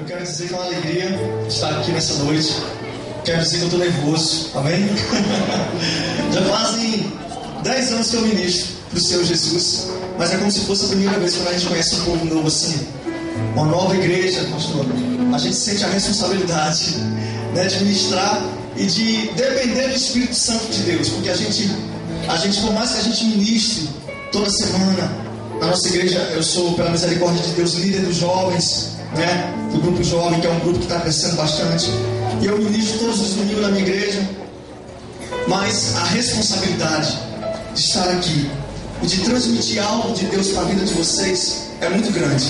Eu quero dizer que é uma alegria estar aqui nessa noite. Quero dizer que eu estou nervoso, amém? Já fazem 10 anos que eu ministro do Senhor Jesus, mas é como se fosse a primeira vez quando a gente conhece um povo novo assim. Uma nova igreja, pastor. A gente sente a responsabilidade, né, de ministrar e de depender do Espírito Santo de Deus, porque a gente, por mais que a gente ministre toda semana, na nossa igreja, eu sou, pela misericórdia de Deus, líder dos jovens, né, do grupo jovem, que é um grupo que está crescendo bastante, e eu ministro todos os domingos na minha igreja, mas a responsabilidade de estar aqui e de transmitir algo de Deus para a vida de vocês é muito grande.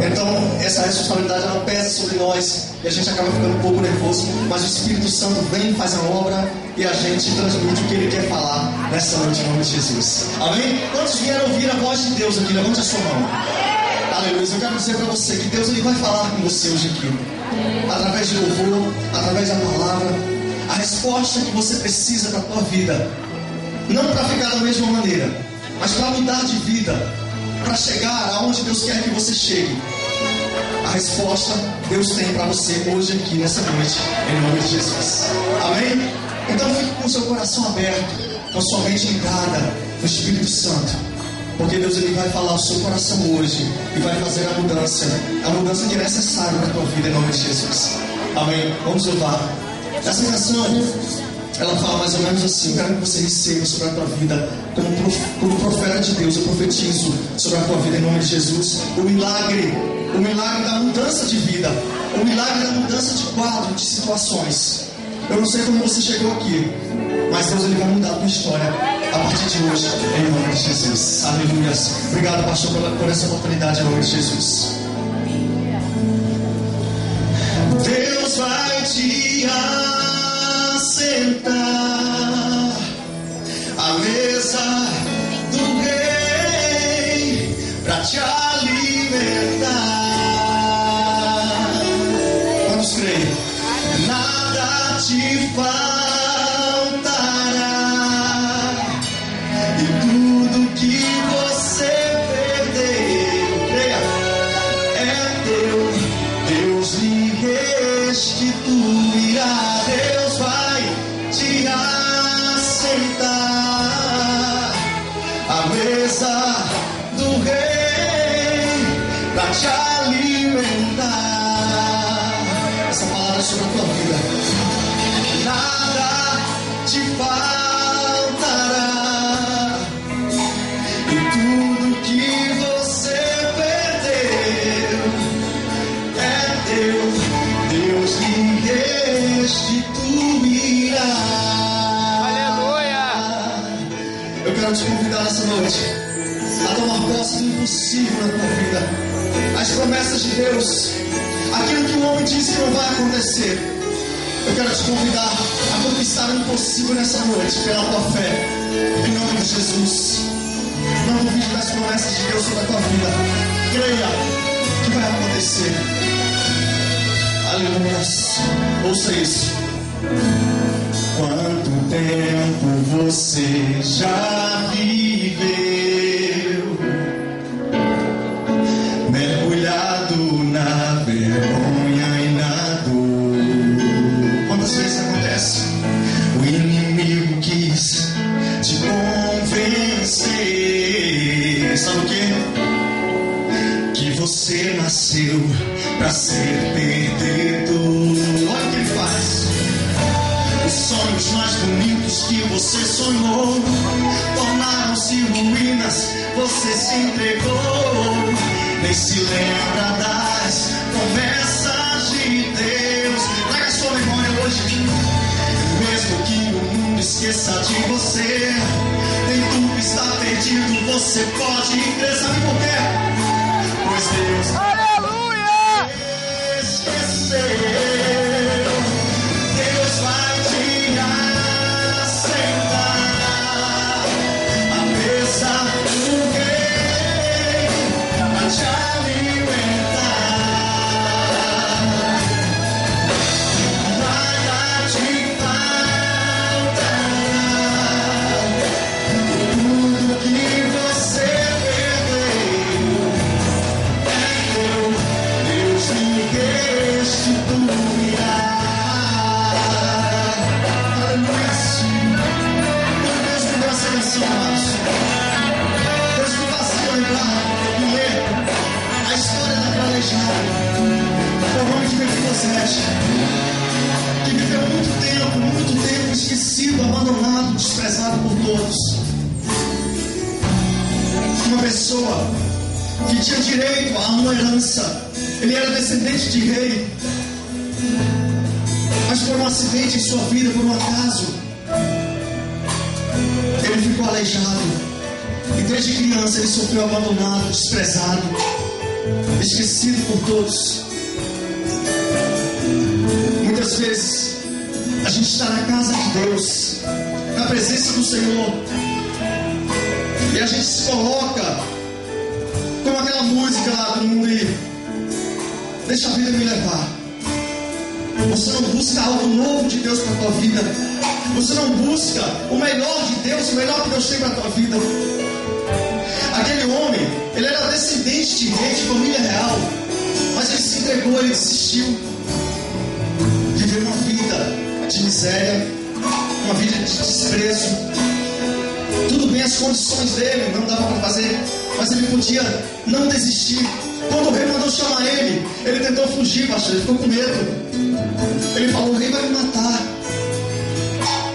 Então, essa responsabilidade ela pesa sobre nós e a gente acaba ficando um pouco nervoso, mas o Espírito Santo vem, faz a obra e a gente transmite o que Ele quer falar nessa noite em nome de Jesus. Amém? Quantos vieram ouvir a voz de Deus aqui? Levante a sua mão. Aleluia. Eu quero dizer para você que Deus Ele vai falar com você hoje aqui, através de louvor, através da palavra, a resposta que você precisa para a tua vida, não para ficar da mesma maneira, mas para mudar de vida, para chegar aonde Deus quer que você chegue. A resposta Deus tem para você hoje aqui nessa noite, em nome de Jesus. Amém? Então fique com o seu coração aberto, com a sua mente ligada no Espírito Santo, porque Deus Ele vai falar ao seu coração hoje e vai fazer a mudança que é necessária para a tua vida, em nome de Jesus. Amém? Vamos louvar. Essa canção, ela fala mais ou menos assim: eu quero que você receba sobre a tua vida, como profeta de Deus, eu profetizo sobre a tua vida em nome de Jesus, o milagre da mudança de vida, o milagre da mudança de quadro, de situações. Eu não sei como você chegou aqui, mas Deus Ele vai mudar a tua história a partir de hoje, em nome de Jesus. Aleluia. Obrigado, pastor, por essa oportunidade, em nome de Jesus. Deus vai te assentar à mesa do rei para te alimentar. Vamos crer. Nada te faltará e tudo que você perder, creia, é teu. Deus lhe restituirá. Deus vai te assentar à mesa do rei para te alimentar. Essa palavra é sobre a tua vida. Nada te faltará e tudo que você perdeu é teu. Deus lhe restituirá. Aleluia! Eu quero te convidar essa noite a tomar posse do impossível na tua vida, as promessas de Deus, aquilo que o homem diz que não vai acontecer. Eu quero te convidar a conquistar o impossível nessa noite pela tua fé, em nome de Jesus. Não duvide das promessas de Deus sobre a tua vida, creia que vai acontecer. Aleluia. Ouça isso. Quanto tempo você já viveu mergulhado na vergonha e na dor? Quantas vezes acontece? O inimigo quis te convencer. Sabe o quê? Que você nasceu pra ser perdedor. Olha o que ele faz. Os sonhos mais bonitos que você sonhou tornaram-se ruínas, você se entregou. Nem se lembra das promessas de Deus. Traga a sua memória hoje. Mesmo que o mundo esqueça de você, nem tudo está perdido, você pode crer. Sabe por quê? Pois Deus esqueceu. Deus vai te assentar à mesa do rei para te alimentar. Nada te faltará e tudo que você perdeu uma pessoa que tinha direito a uma herança. Ele era descendente de rei, mas por um acidente em sua vida, por um acaso, ele ficou aleijado. E desde criança ele sofreu abandonado, desprezado, esquecido por todos. Muitas vezes a gente está na casa de Deus, na presença do Senhor, e a gente se coloca como aquela música lá do mundo e deixa a vida me levar. Você não busca algo novo de Deus para a tua vida. Você não busca o melhor de Deus, o melhor que Deus tem para a tua vida. Aquele homem, ele era descendente de rei, de família real, mas ele se entregou, ele desistiu. Viveu uma vida de miséria, uma vida de desprezo. Tudo bem, as condições dele não dava para fazer, mas ele podia não desistir. Quando o rei mandou chamar ele, ele tentou fugir, pastor, ele ficou com medo. Ele falou: o rei vai me matar.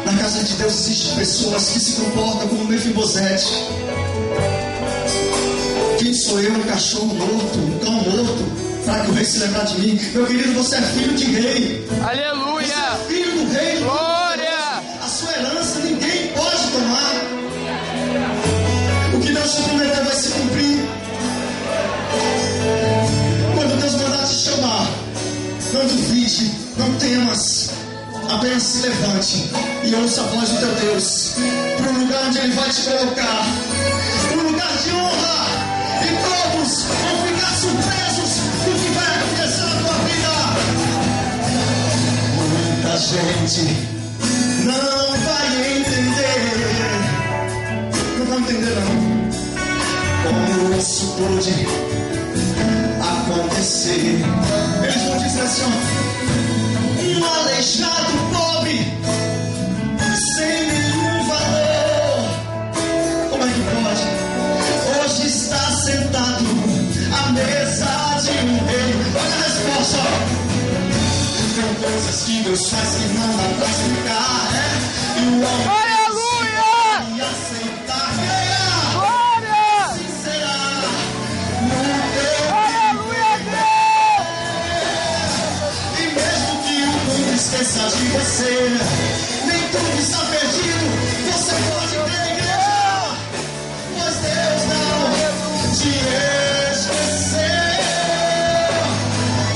Na casa de Deus existem pessoas que se comportam como Mefibosete. Quem sou eu, um cachorro morto, um cão morto, para que o rei se lembrar de mim? Meu querido, você é filho de rei. Aleluia! Você é filho do rei. Glória! A sua herança ninguém pode tomar. O que Deus te prometeu vai se cumprir. Quando Deus mandar te chamar, não duvide, não temas. Apenas se levante e ouça a voz do teu Deus para o lugar onde Ele vai te colocar, um lugar de honra. E todos vão ficar surpresos com o que vai acontecer na tua vida. Muita gente não vai entender. Não vai entender não. Como isso pode acontecer? Eles vão dizer assim, ó: um aleijado pobre, sem nenhum valor. Como é que pode? Hoje está sentado à mesa de um rei. Olha a resposta. Tem coisas que Deus faz que não dá pra explicar, E o homem Aleluia! e aceitar. Creia! Glória! Será no teu. Aleluia, Deus! E mesmo que o mundo esqueça de você, nem tudo está perdido. Você pode ter igreja, pois Deus não te esqueceu.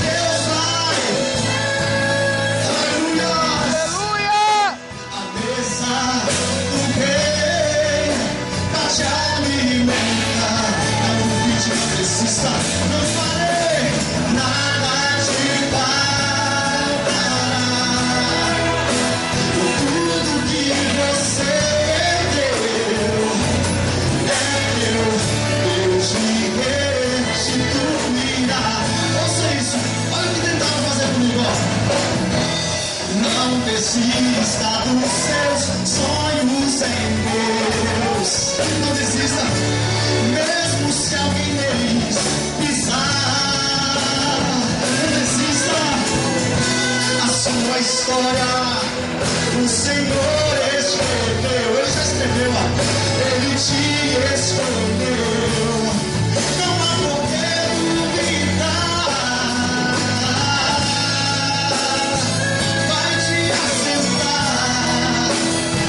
Deus vai, aleluia, Aleluia! a mesa do rei pra te alimentar. Não duvide, não desista, não farei nada te faltará. Tudo que você deu é meu, Deus me restituirá. Ouça isso, olha o que tentaram fazer comigo, Não desista dos seus sonhos em Deus. Não desista, mesmo se alguém neles pisar. Não desista, a sua história o Senhor escreveu. Ele já escreveu, Ele te escolheu. Não há por que duvidar. Vai te assentar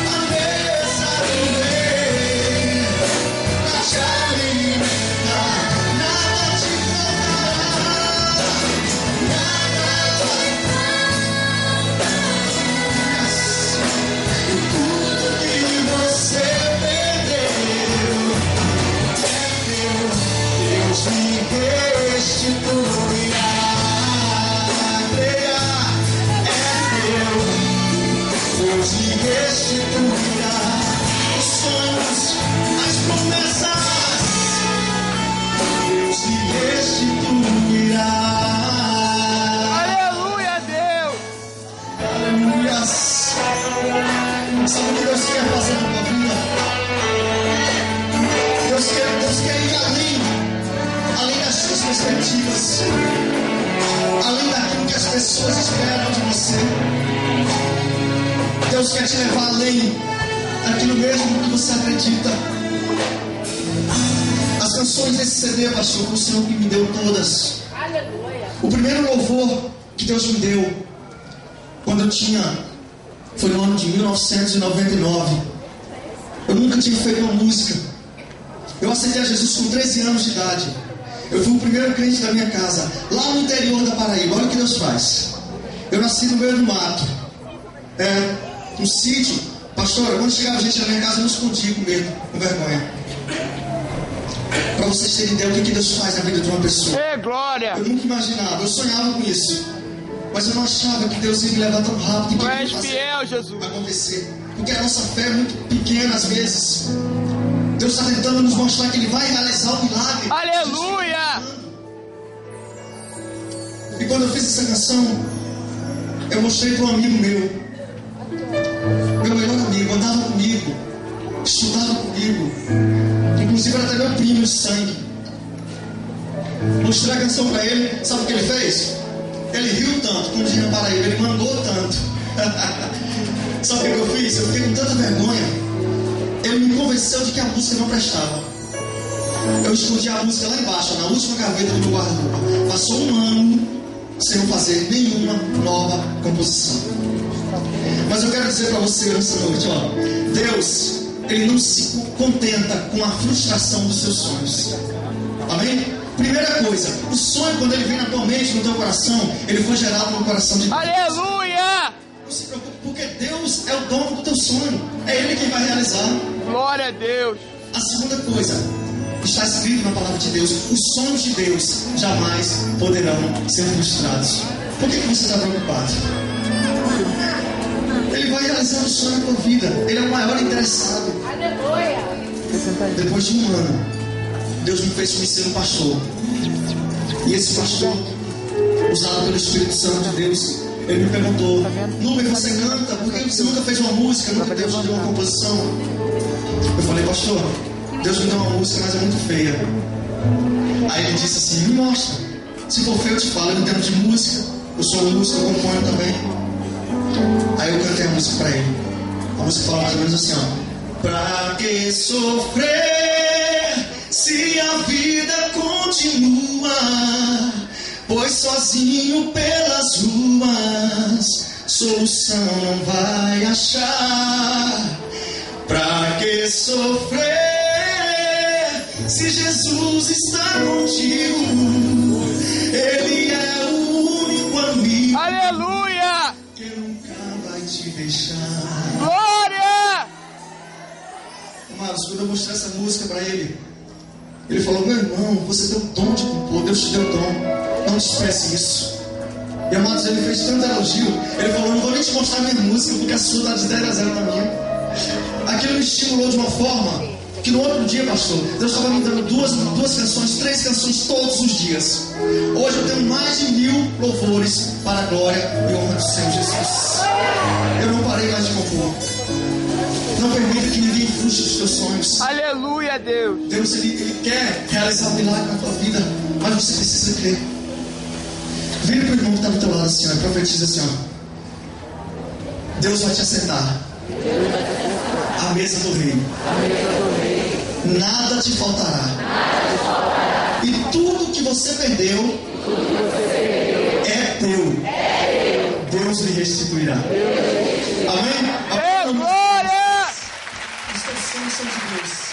à mesa do rei pra te alimentar. Nada te faltará. E tudo que você perdeu é meu, Deus me restituirá. Creia, é meu, Deus me restituirá. Os sonhos, as promessas, Deus me restituirá. Aleluia, Deus! Aleluia. Sabe o que Deus quer fazer na tua vida? Deus quer ir além das suas perspectivas, além daquilo que as pessoas esperam de você. Deus quer te levar além daquilo mesmo que você acredita. canções desse CD, pastor, foi o Senhor que me deu todas. Aleluia. O primeiro louvor que Deus me deu, quando eu tinha, foi no ano de 1999. Eu nunca tinha feito uma música. Eu aceitei a Jesus com 13 anos de idade. Eu fui o primeiro crente da minha casa, lá no interior da Paraíba. Olha o que Deus faz. Eu nasci no meio do mato, no sítio. Pastor, quando chegava gente na minha casa, eu me escondia com medo, com vergonha. Para vocês terem ideia do que Deus faz na vida de uma pessoa. Ei, glória! Eu nunca imaginava, eu sonhava com isso. Mas eu não achava que Deus ia me levar tão rápido. Tu és fiel, Jesus. Acontecer. Porque a nossa fé é muito pequena às vezes. Deus está tentando nos mostrar que Ele vai realizar o milagre. Aleluia! E quando eu fiz essa canção, eu mostrei para um amigo meu melhor amigo, andava comigo, estudava comigo, inclusive era até meu primo de sangue. Mostrei a canção para ele, sabe o que ele fez? Ele riu tanto, como diz na Paraíba, ele mandou tanto. Sabe o que eu fiz? Eu fiquei com tanta vergonha. Ele me convenceu de que a música não prestava. Eu escondi a música lá embaixo, na última gaveta do meu guarda-roupa. Passou um ano sem eu fazer nenhuma nova composição. Mas eu quero dizer para você nessa noite, ó, Deus, Ele não se contenta com a frustração dos seus sonhos. Amém? Primeira coisa, o sonho, quando ele vem na tua mente, no teu coração, ele foi gerado no coração de Deus. Aleluia! Não se preocupe, porque Deus é o dono do teu sonho. É Ele quem vai realizar. Glória a Deus! A segunda coisa, está escrito na palavra de Deus, os sonhos de Deus jamais poderão ser frustrados. Por que você está preocupado? Ele vai realizar o sonho da tua vida. Ele é o maior interessado. Aleluia. Depois de um ano, Deus me fez conhecer um pastor. E esse pastor, usado pelo Espírito Santo de Deus, ele me perguntou: Nube, você canta? Por que você nunca fez uma música? Nunca Deus te deu uma composição? Eu falei: pastor, Deus me deu uma música, mas é muito feia. Aí ele disse assim: me mostra. Se for feio eu te falo, eu entendo de música. Eu sou músico, eu componho também. Aí eu cantei a música para ele. A música fala mais ou menos assim, ó: pra que sofrer se a vida continua? Pois sozinho pelas ruas solução não vai achar. Pra que sofrer se Jesus está contigo? Ele é o único amigo. Aleluia! Que nunca vai te deixar. Glória! Amados, quando eu mostrei essa música para ele, ele falou: meu irmão, você tem o dom de compor, Deus te deu o dom. Não despreze isso. E amados, ele fez tanto elogio. Ele falou: não vou nem te mostrar minha música, porque a sua está de 0 a 0 na minha. Aquilo me estimulou de uma forma que no outro dia, pastor, Deus estava me dando duas canções, 3 canções todos os dias. Hoje eu tenho mais de 1000 louvores para a glória e honra do Senhor Jesus. Eu não parei mais de compor. Não permita que ninguém frustre os teus sonhos. Aleluia, Deus! Deus, ele quer realizar um milagre na tua vida, mas você precisa crer. Vira para o irmão que está do teu lado assim, ó, e profetiza assim, ó: Deus vai te assentar à mesa do rei. Nada te faltará. E tudo que você perdeu é teu. Deus lhe restituirá. Amém? É glória! Os teus sonhos são de Deus.